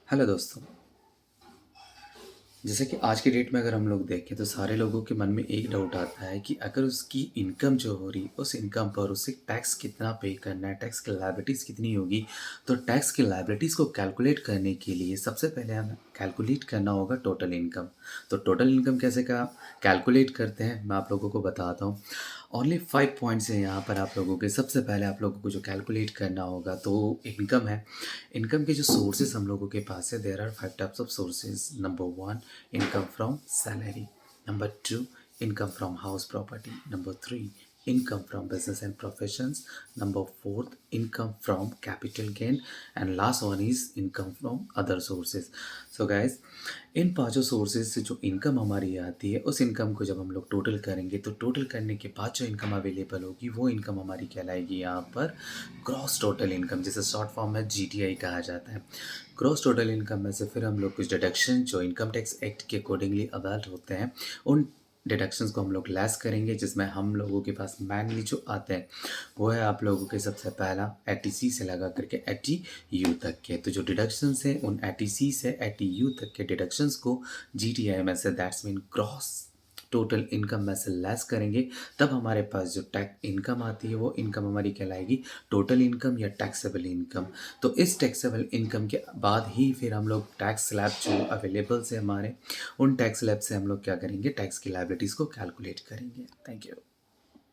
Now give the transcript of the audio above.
Hello दोस्तों। जैसे कि आज की डेट में अगर हम लोग देखें तो सारे लोगों के मन में एक डाउट आता है कि अगर उसकी इनकम जो हो रही उस इनकम पर उसे टैक्स कितना पे करना है, टैक्स की लायबिलिटीज़ कितनी होगी। तो टैक्स की लायबिलिटीज़ को कैलकुलेट करने के लिए सबसे पहले हमें कैलकुलेट करना होगा टोटल इनकम। तो टोटल इनकम कैसे का कैलकुलेट करते हैं मैं आप लोगों को बताता हूँ। ओनली 5 पॉइंट्स हैं यहाँ पर आप लोगों के। सबसे पहले आप लोगों को जो कैलकुलेट करना होगा तो इनकम है। इनकम के जो सोर्सेज हम लोगों के पास है, there are 5 types of sources. Number 1, income from salary. Number 2, income from house property. Number 3, income from business and professions. Number 4, income from capital gain. And last one is income from other sources. So guys, इन पांचों sources से जो income हमारी आती है उस income को जब हम लोग टोटल करेंगे तो टोटल करने के बाद जो इनकम अवेलेबल होगी वो इनकम हमारी कहलाएगी यहाँ पर ग्रॉस टोटल इनकम, जिसे शॉर्ट फॉर्म में जीटीआई कहा जाता है। ग्रॉस टोटल इनकम में से फिर हम लोग कुछ डिडक्शन जो इनकम टैक्स एक्ट के अकॉर्डिंगली अवेल्ड होते हैं उन डिडक्शंस को हम लोग लेस करेंगे, जिसमें हम लोगों के पास मैनली जो आते हैं वो है आप लोगों के सबसे पहला एटीसी से लगा करके एटीयू तक के। तो जो डिडक्शंस हैं उन एटीसी से एटीयू तक के डिडक्शंस को जीटीआई में से, that's mean gross total income में से लेस करेंगे, तब हमारे पास जो टैक्स इनकम आती है वो इनकम हमारी कहलाएगी टोटल इनकम या टैक्सेबल इनकम। तो इस टैक्सेबल इनकम के बाद ही फिर हम लोग टैक्स स्लैब जो अवेलेबल से हमारे, उन टैक्स स्लैब से हम लोग क्या करेंगे, टैक्स की लायबिलिटीज़ को कैलकुलेट करेंगे। Thank you.